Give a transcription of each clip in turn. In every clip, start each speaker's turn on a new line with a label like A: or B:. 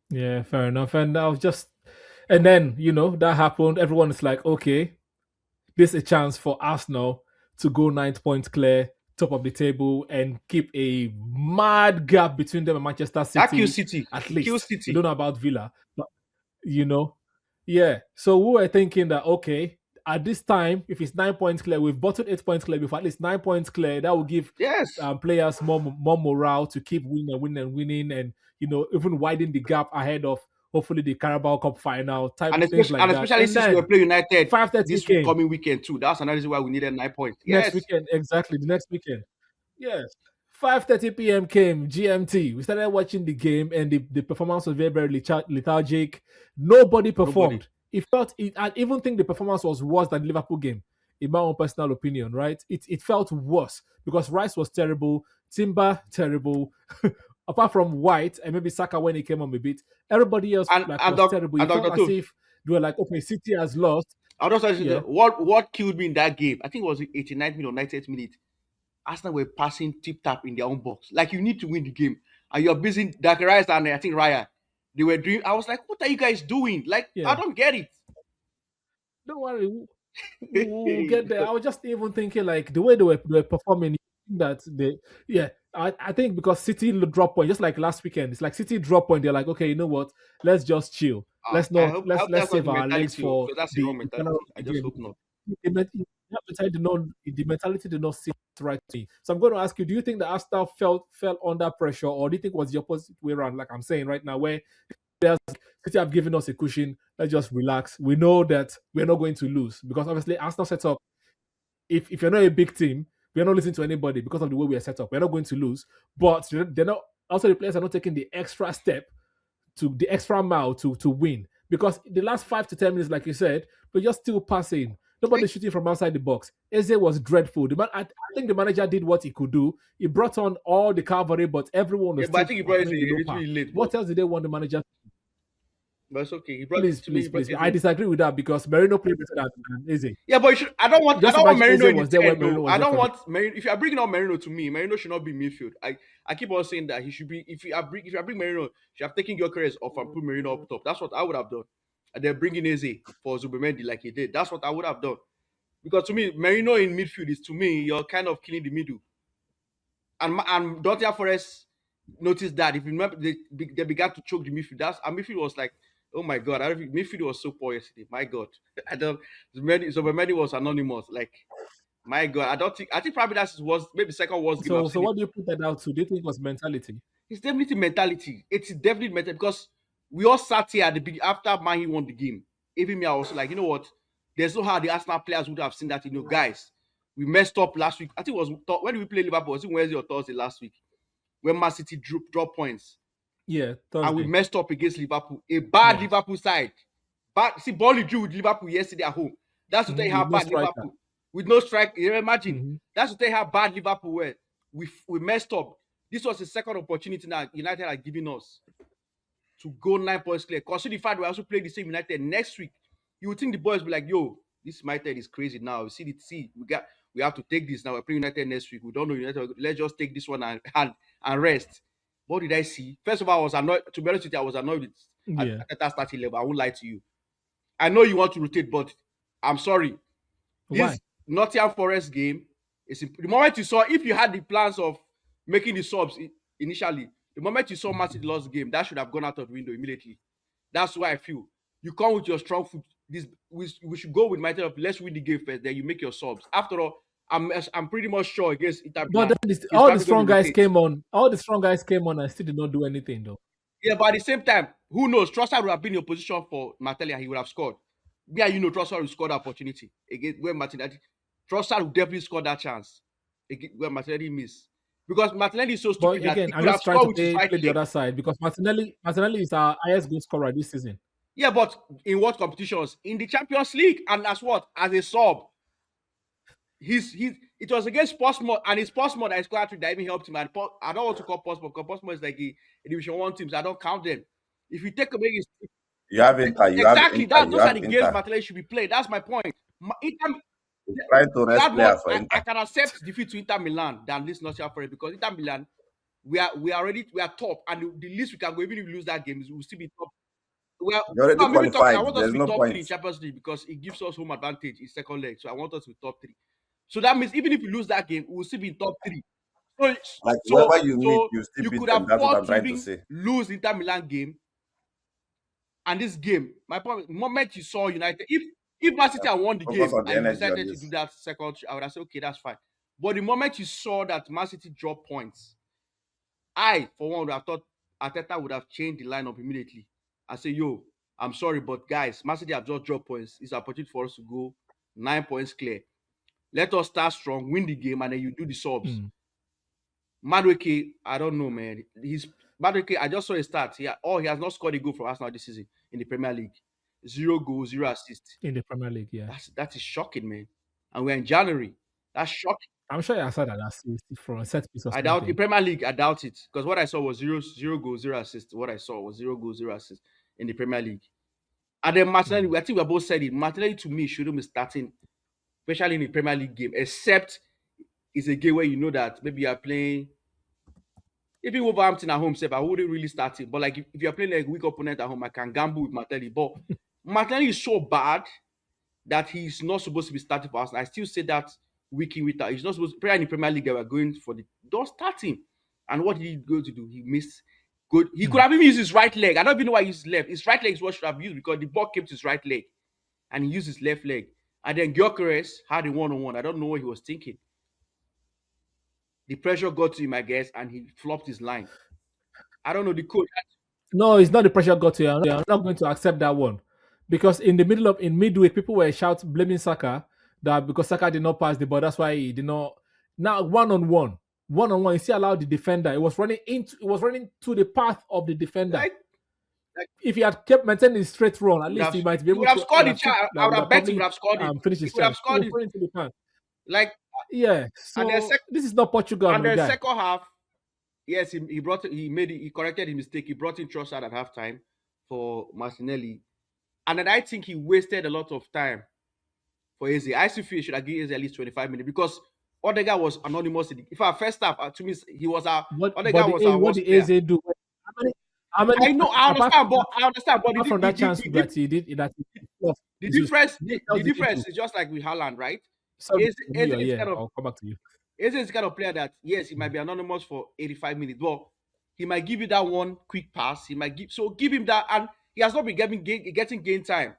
A: Yeah, fair enough. And I was just, and then that happened. Everyone is like, okay, this is a chance for Arsenal to go 9 points clear, top of the table, and keep a mad gap between them and Manchester
B: That kill
A: City
B: City.
A: at
B: It kills
A: least. We
B: City.
A: don't know about Villa, but you know, yeah. So we were thinking that okay, at this time, if it's 9 points clear, we've bottled 8 points clear. Before at least 9 points clear, that will give
B: Yes.
A: players more morale to keep winning and winning and winning, and even widen the gap ahead of hopefully the Carabao Cup final type things like
B: And
A: that.
B: especially
A: And
B: since we
A: then
B: play United
A: 5:30
B: this
A: came
B: coming weekend too. That's another reason why we needed 9 points.
A: next
B: Yes.
A: weekend, exactly the next weekend. Yes. 5:30 p.m. came GMT. We started watching the game, and the performance was very, very lethargic. Nobody
B: Nobody.
A: performed. It felt it. I even think the performance was worse than the Liverpool game, in my own personal opinion. Right? It felt worse because Rice was terrible, Timber terrible. Apart from White and maybe Saka when he came on a bit, everybody else like was terrible.
B: And
A: It felt
B: Dr.
A: as
B: Toof.
A: if they were like, okay, City has lost.
B: I just say
A: Yeah,
B: what killed me in that game, I think it was the 89th minute or 90th minute. Arsenal were passing tip tap in their own box. Like you need to win the game. And you're busy Rice and I think Raya. They were doing I was like, what are you guys doing? Like, I
A: yeah.
B: don't get it.
A: Don't worry, we'll get there. I was just even thinking like the way they were performing that they yeah. I think because City drop point just like last weekend. It's like City drop point. They're like, okay, you know what? Let's just chill. Let's
B: I
A: not
B: hope
A: let's
B: that's not
A: save
B: the
A: our legs
B: mentality,
A: for
B: because that's the wrong
A: the final of
B: mentality. I
A: the
B: just
A: game.
B: hope not.
A: The mentality did not seem right to me. So I'm going to ask you: do you think the Arsenal fell under pressure, or do you think it was the opposite way around? Like I'm saying right now, where City have given us a cushion. Let's just relax. We know that we're not going to lose because obviously Arsenal set up. If you're not a big team, we're not listening to anybody because of the way we are set up. We're not going to lose. But they're not. Also, the players are not taking the extra step to the extra mile to win because the last 5 to 10 minutes, like you said, we're just still passing. Nobody's shooting from outside the box. Eze was dreadful. I think the manager did what he could do. He brought on all the cavalry, but everyone
B: Yeah,
A: was
B: but I
A: still
B: think he brought it
A: playing the low
B: a
A: pack.
B: little late,
A: What else did they want the manager?
B: but it's okay. He brought
A: Please,
B: to me.
A: please,
B: He brought
A: please. I
B: Eze.
A: disagree with that because Merino played better than Eze.
B: Yeah, but you should, I
A: Just
B: don't want
A: imagine
B: Merino
A: Eze
B: in the
A: was there when
B: 10
A: Merino
B: though.
A: was
B: I
A: there
B: don't
A: for me.
B: want Merino. If you are bringing on Merino, to me, Merino should not be midfield. I keep on saying that he should be. If you are bringing Merino, you should have taken your careers off and put Merino up top. That's what I would have done. And then bringing Eze for Zubimendi like he did. That's what I would have done. Because to me, Merino in midfield is, to me, you're kind of killing the middle. And Nottingham Forest noticed that. If you remember, they began to choke the midfield. And midfield was like, oh my god, I don't think midfield was so poor yesterday. My god, I don't. Zubimendi was anonymous. Like, my god, I think probably that was maybe second worst game I've
A: So
B: seen it.
A: what do you put that out to? Do you think it was mentality?
B: It's definitely mentality. It's definitely mental, because we all sat here at the beginning after Man won the game. Even me, I was like, you know what? There's no how the Arsenal players would have seen that. Guys, we messed up last week. I think it was when did we play Liverpool? Was it Wednesday or Thursday last week when Man City drop points
A: Yeah,
B: and we
A: Thursday.
B: messed up against Liverpool? A bad
A: Yes.
B: Liverpool side. But see, Burnley drew with Liverpool yesterday at home. That's to tell you how
A: With no
B: bad
A: striker.
B: Liverpool, with no strike. You imagine.
A: Hmm.
B: That's to tell you how bad Liverpool were. We messed up. This was the second opportunity that United are giving us to go 9 points clear. Consider the fact we also play the same United next week. You would think the boys will be like, yo, this United is crazy now. We have to take this now. We're playing United next week. We don't know United. Let's just take this one and rest. What did I see? First of all, I was annoyed. To be honest with you, I was annoyed with
A: Yeah.
B: at that starting level. I won't lie to you. I know you want to rotate, but I'm sorry.
A: Why?
B: This Nottingham Forest game is the moment you saw, if you had the plans of making the subs initially, the moment you saw Man City lost the game, that should have gone out of the window immediately. That's why I feel you come with your strong foot. We should go with my of let's win the game first, then you make your subs. After all, I'm pretty much sure against Inter
A: But
B: Milan,
A: then
B: he's
A: all the
B: probably going
A: strong
B: to
A: guys
B: rotate.
A: came on. All the strong guys came on and still did not do anything though.
B: Yeah, but at the same time, who knows? Trossard would have been in your position for Martelli and he would have scored. Yeah, Trossard will score that opportunity again when Martinelli. Trossard will definitely score that chance again when Martinelli miss. Because Martinelli is so stupid
A: But
B: that
A: again,
B: he
A: I'm
B: could have
A: just trying
B: scored
A: to
B: with his right
A: play the
B: leg.
A: other side because Martinelli is our highest goal scorer this season.
B: Yeah, but in what competitions? In the Champions League, and as what? As a sub. It was against Portsmouth, and it's Portsmouth that scored that even helped him. And I don't want to call Portsmouth because Portsmouth is like a Division 1 team, so I don't count them. If you take away
C: You have Inter,
B: exactly that,
C: you
B: those are
C: have
B: the games
C: Inter.
B: Martinelli should be playing. That's my point. Inter,
C: Trying to rest
B: that one,
C: players for
B: I
C: Inter.
B: can accept defeat to Inter Milan than this Nottingham Forest, because Inter Milan, we are top, and the least we can go, even if we lose that game, is we'll still be top. Well,
C: You're already
B: no, I'm even talking. I
C: qualified.
B: want us to
C: There's
B: be
C: no
B: top
C: point.
B: three in Champions League because it gives us home advantage in second leg. So I want us to be top three. So that means even if we lose that game, we'll still be in top three. So
C: Like
B: so
C: whoever you meet,
B: so
C: you still
B: you
C: beat
B: could
C: them. That's what
B: afford
C: I'm
B: to
C: trying to
B: even
C: say.
B: lose Inter Milan game and this game. My point, the moment you saw United, if Man City
C: Yeah.
B: had won the
C: Focus
B: game
C: on the
B: and you
C: energy on
B: decided to do
C: this.
B: that second, I would have said okay, that's fine. But the moment you saw that Man City drop points, I, for one, would have thought Arteta would have changed the lineup immediately. I say, yo, I'm sorry, but guys, Man City have just dropped points. It's an opportunity for us to go 9 points clear. Let us start strong, win the game, and then you do the subs.
A: Mm.
B: Madueke, I don't know, man. He's Madueke. I just saw his stats. He has not scored a goal for Arsenal this season in the Premier League. 0 goals, 0 assists.
A: In the Premier League, yeah.
B: That is shocking, man. And we're in January. That's shocking.
A: I'm sure I saw that assist from a set piece or
B: I doubt in
A: something.
B: Premier League. I doubt it because what I saw was zero goals, 0 assists. What I saw was 0 goals, 0 assists in the Premier League. And then Martinelli, I think we both said it. Martinelli to me shouldn't be starting, especially in the Premier League game, except it's a game where you know that maybe you are playing. Even Wolverhampton at home, safe, I wouldn't really start it. But like if you're playing like a weak opponent at home, I can gamble with Martinelli. But Martinelli is so bad that he's not supposed to be starting for us. I still say that week in, week out. He's not supposed to play in the Premier League. They were going for the don't start him. And what did he go to do? He missed good. He could have even used his right leg. I don't even know why he used his left. His right leg is what should have used because the ball came to his right leg. And he used his left leg. And then Gyökeres had a one-on-one. I don't know what he was thinking. The pressure got to him, I guess, and he flopped his line. I don't know the coach.
A: No, it's not the pressure got to you. I'm not going to accept that one. Because in midweek, people were shouting, blaming Saka that because Saka did not pass the ball, that's why he did not. Now, one on one, he still allowed the defender. It was running to the path of the defender.
B: Like
A: If he had kept maintaining his straight run, at least he might be
B: he
A: able
B: would have
A: to
B: scored the chance. I
A: that
B: would
A: would
B: have
A: have
B: bet he would
A: probably
B: have scored it.
A: finished
B: He
A: his
B: would have
A: chance. He
B: scored
A: was
B: it.
A: running into the pan.
B: Like
A: Yeah.
B: and then
A: So this is not Portugal,
B: and
A: my
B: then
A: guy.
B: second half, yes, he corrected his mistake. He brought in Trossard at halftime for Martinelli. And then I think he wasted a lot of time for Eze. I still feel he should have given Eze at least 25 minutes because Odegaard was anonymous. In fact, first half, to me, Odegaard was our
A: What
B: worst
A: the
B: player.
A: AZ do? How many
B: I know, I understand, but
A: apart from that chance that he did that he lost,
B: the
A: is
B: difference,
A: what
B: the
A: else did he do?
B: difference is just like with Haaland, right?
A: Sorry,
B: Eze is
A: yeah,
B: kind of
A: I'll come back to you.
B: Eze is the kind of player that yes, he might be anonymous for 85 minutes, but he might give you that one quick pass. He might give him that, and he has not been getting game time.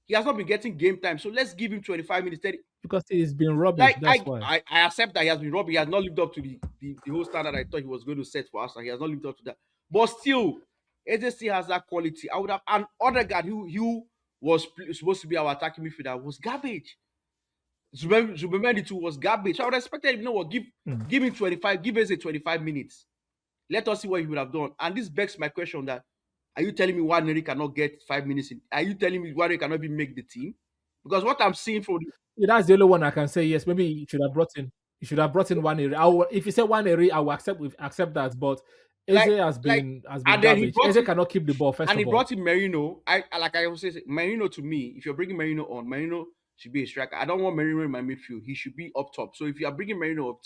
B: He has not been getting game time, so let's give him 25 minutes. 30.
A: Because he's been rubbish,
B: Like
A: that's why.
B: I accept that he has been robbed. He has not lived up to the whole standard I thought he was going to set for us, and he has not lived up to that. But still, Eze still has that quality. I would have an other guy who was supposed to be our attacking midfielder was garbage. Zubemendi too was garbage. I would have expected, you know what, give him 25, give us a 25 minutes. Let us see what he would have done. And this begs my question that are you telling me Waneri cannot get 5 minutes in? Are you telling me Waneri cannot even make the team? Because what I'm seeing from
A: Yeah, that's the only one I can say yes. Maybe you should have brought in. You should have brought in one area. If you say one area, I will accept that. But Eze
B: like
A: has
B: like
A: been
B: and then he
A: garbage.
B: brought
A: Eze
B: in,
A: cannot keep the ball. First
B: and he
A: of all,
B: brought in Merino. I always say Merino to me, if you're bringing Merino on, Merino should be a striker. I don't want Merino in my midfield. He should be up top. So if you are bringing Merino up,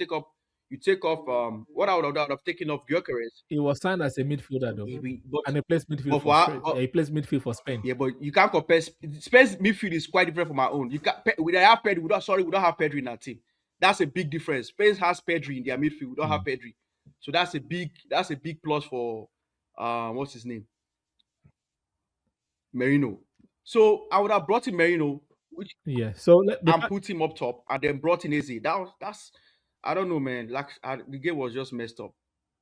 B: you take off what I would have taken off Gyökeres.
A: he was signed as a midfielder though,
B: Yeah,
A: and he plays midfield
B: but
A: for
B: for
A: Spain.
B: but,
A: He plays midfield for Spain.
B: yeah, but you can't compare. Spain's midfield is quite different from our own. You can't. We don't have Pedri. We don't have Pedri in our team. That's a big difference. Spain has Pedri in their midfield. We don't have Pedri, so that's a big plus for what's his name, Merino. So I would have brought in Merino, which
A: Yeah. So
B: and put him up top, and then brought in Eze. That's I don't know, man. Like the game was just messed up.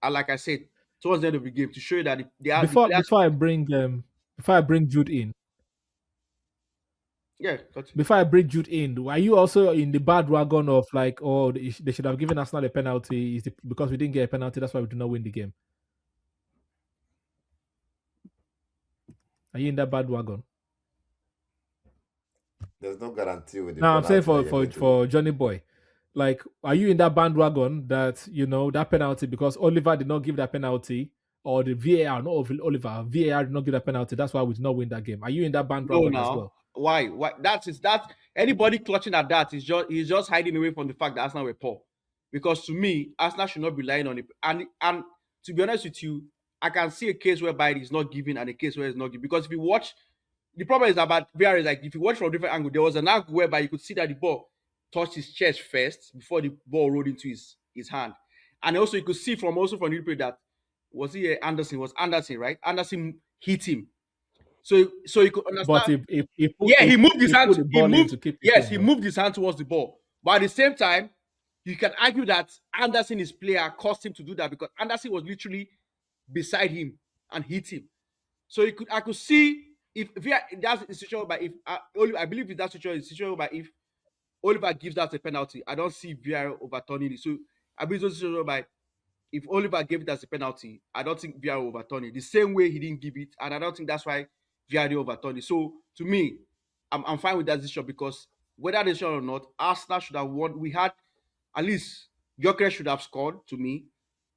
B: And like I said, towards the end of the game, to show you that the players.
A: before I bring Jude in,
B: Yeah, continue.
A: before I bring Jude in, are you also in the bad wagon of like, oh, they should have given Arsenal a penalty? Because we didn't get a penalty, that's why we did not win the game? Are you in that bad wagon?
C: There's no guarantee with the
A: Now I'm saying
C: penalty that you're going to.
A: for Johnny Boy, like, are you in that bandwagon that that penalty because Oliver did not give that penalty, or the VAR, not Oliver, VAR did not give that penalty? That's why we did not win that game. Are you in that
B: No,
A: bandwagon as
B: now
A: well?
B: why? That anybody clutching at that is just hiding away from the fact that Arsenal were poor. Because to me, Arsenal should not be relying on it. And to be honest with you, I can see a case whereby it is not given and a case where it's not given. Because if you watch, the problem is about VR is like if you watch from a different angle, there was an angle whereby you could see that the ball touched his chest first before the ball rolled into his hand. And also you could see from the replay that was he Anderson? Was Anderson, right? Anderson hit him. So you could
A: But
B: understand.
A: he
B: Yeah, he moved his
A: he
B: hand.
A: put the
B: He
A: ball in
B: moved.
A: to keep it
B: Yes,
A: in,
B: he
A: no?
B: moved his hand towards the ball. But at the same time, you can argue that Anderson, his player, caused him to do that because Anderson was literally beside him and hit him. So I could see if that's a situation by if I believe if that situation by if Oliver gives that a penalty, I don't see VR overturning it. So I believe those situations by if Oliver gave it as a penalty, I don't think VR will overturn it. The same way he didn't give it, and I don't think that's why VR didn't overturn it. So to me, I'm fine with that decision because whether decision or not, Arsenal should have won. We had at least Gyökeres should have scored to me.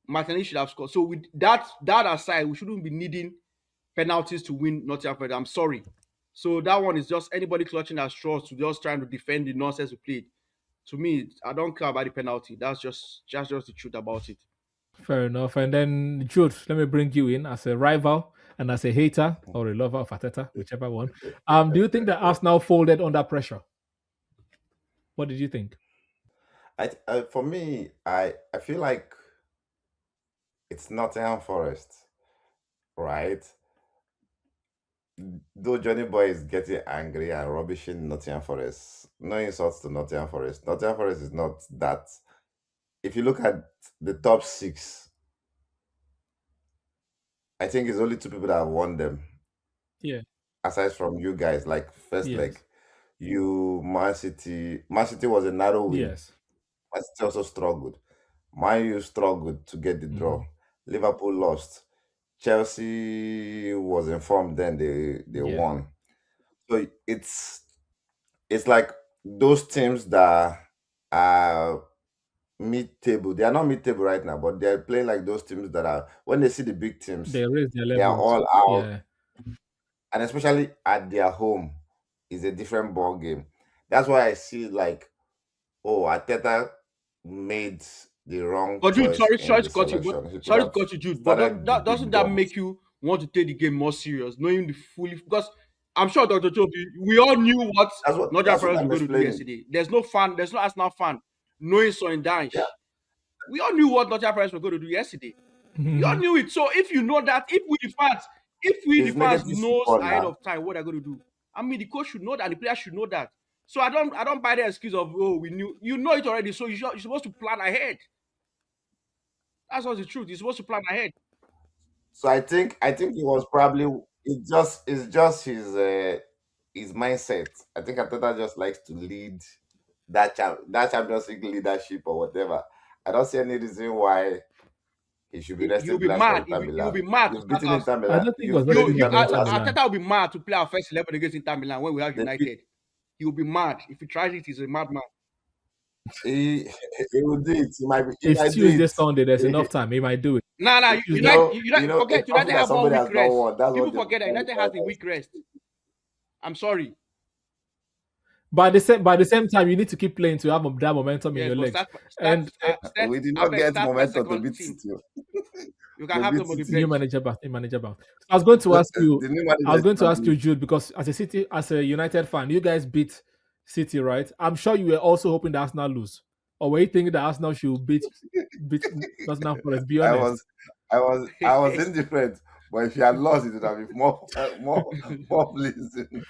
B: Martinelli should have scored. So with that aside, we shouldn't be needing penalties to win Nottingham Forest. I'm sorry. So that one is just anybody clutching at straws to just trying to defend the nonsense we played. To me, I don't care about the penalty. That's just the truth about it.
A: Fair enough. And then Jude, let me bring you in as a rival and as a hater or a lover of Arteta, whichever one. Do you think that Arsenal folded under pressure? What did you think?
C: For me, I feel like it's Nottingham Forest, right? Though Johnny Boy is getting angry and rubbishing Nottingham Forest, no insults to Nottingham Forest. Nottingham Forest is not that. If you look at the top six, I think it's only two people that have won them,
A: Yeah.
C: aside from you guys. Like first leg,
A: Yes.
C: you Man City. Man City was a narrow win.
A: Yes.
C: Man City also struggled. Man U struggled to get the
A: Hmm.
C: draw. Liverpool lost. Chelsea was informed, then they
A: Yeah.
C: won. So it's like those teams that are mid-table. They are not mid-table right now, but they're playing like those teams that are when they see the big teams,
A: They raised their
C: they are
A: levels.
C: all out,
A: Yeah.
C: and especially at their home is a different ball game. That's why I see like, oh, Arteta made the wrong
B: But Jude,
C: choice
B: sorry
C: in
B: to
C: the
B: cut you, but
C: selection. He could
B: sorry to
C: have
B: cut you, Jude. But
C: started the
B: doesn't
C: big
B: that
C: guns.
B: make you want to take the game more serious, knowing the fully? Because I'm sure Dr. Toby, we all knew what Nigel
C: That's what
B: Farage was
C: I'm
B: going to do
C: explaining.
B: yesterday. There's no Arsenal fan knowing so in
C: Yeah.
B: Dash. We all knew what Nigel Farage was going to do yesterday. We all knew it. So if you know that, if we the
C: It's
B: fans
C: negative
B: knows
C: football
B: ahead
C: now.
B: of time what they're going to do, I mean the coach should know that, the player should know that. So I don't buy the excuse of we knew, you know it already. So you're supposed to plan ahead. That's what's the truth. You're supposed to plan ahead.
C: So I think it was probably it's just his mindset. I think Ateta just likes to lead that Champions League leadership or whatever. I don't see any reason why he should be
B: He'll
C: resting
B: be
C: players for
B: mad.
C: Inter
B: He'll
C: Milan.
B: be mad to
C: You've
B: start
C: beaten
B: us.
C: Inter
A: I
C: Milan.
A: don't think it was
C: You've
A: anything
C: played
B: You
C: Inter
A: against
C: Milan
A: Inter
C: last.
A: Milan.
B: Arteta will be mad to play our first 11 against Inter Milan when we have
C: They beat,
B: United. He'll be mad if he tries it. He's a madman.
C: he he will do it. He
A: It's
C: might do
A: Tuesday,
C: it.
A: Sunday. There's enough time. He might do it.
B: Nah, nah.
A: Tuesday.
C: It's
B: Forget
C: something
B: United
C: that
B: have one
C: somebody
B: week
C: has not
B: rest.
C: won. That's
B: People
C: what
B: forget that United has a week rest. I'm sorry.
A: By the same time, you need to keep playing to have that momentum in
B: Yes,
A: your
B: but
A: legs. And
C: we did
B: I
C: not
B: beg,
C: get
B: start first,
C: momentum to
B: second
C: beat
B: team.
C: City.
B: You can
C: To
B: have
C: beat
B: them on the
C: City.
A: new
B: bench.
A: manager back, new manager back. I was going to ask you.
C: The new
A: I
C: manager
A: was
C: is
A: going to ask you,
C: struggling.
A: Jude, because as a United fan, you guys beat City, right? I'm sure you were also hoping that Arsenal lose, or were you thinking that Arsenal should beat Nottingham Forest? Be
C: I
A: honest.
C: was, I was indifferent. But if you had lost, it would have been more pleasing.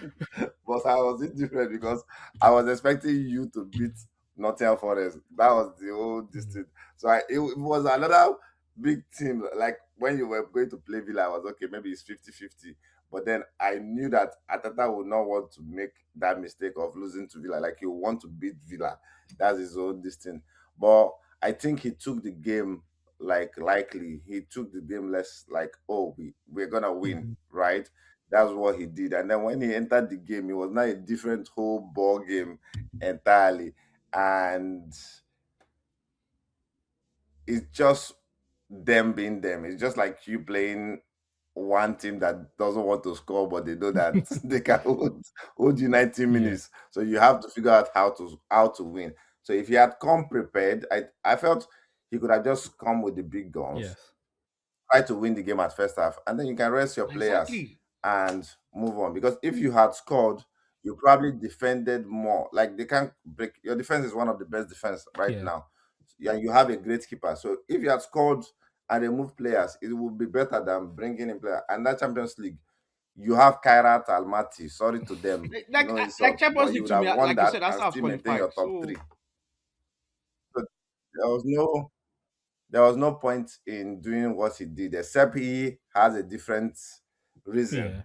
C: But I was indifferent because I was expecting you to beat Nottingham Forest. That was the whole
A: Mhm.
C: distance. So it was another big team. Like when you were going to play Villa, I was okay. Maybe it's 50-50. But then I knew that Atata would not want to make that mistake of losing to Villa. Like he would want to beat Villa. That's his own distance. But I think he took the game like likely. He took the game less like, oh, we're gonna win,
A: Mhm.
C: right? That's what he did. And then when he entered the game, it was now a different whole ball game entirely. And it's just them being them. It's just like you playing one team that doesn't want to score, but they know that they can hold you 90
A: Yeah.
C: minutes. So you have to figure out how to win. So if he had come prepared, I felt he could have just come with the big guns
A: Yes.
C: try to win the game at first half, and then you can rest your players
B: Exactly.
C: and move on. Because if you had scored, you probably defended more. Like they can't break your defense is one of the best defense right
A: Yeah.
C: now. Yeah, you have a great keeper. So if you had scored and remove players, it would be better than bringing in players. And that Champions League, you have Kairat Almaty. Sorry to them,
B: Like
C: no
B: like
C: insult, but
B: Champions
C: you
B: League
C: would
B: to me,
C: have won
B: like you
C: that
B: said,
C: and
B: Arsenal have
C: still maintain your
B: qualified.
C: top
B: So
C: three. So there was no there was no point in doing what he did, except he has a different reason
A: Yeah.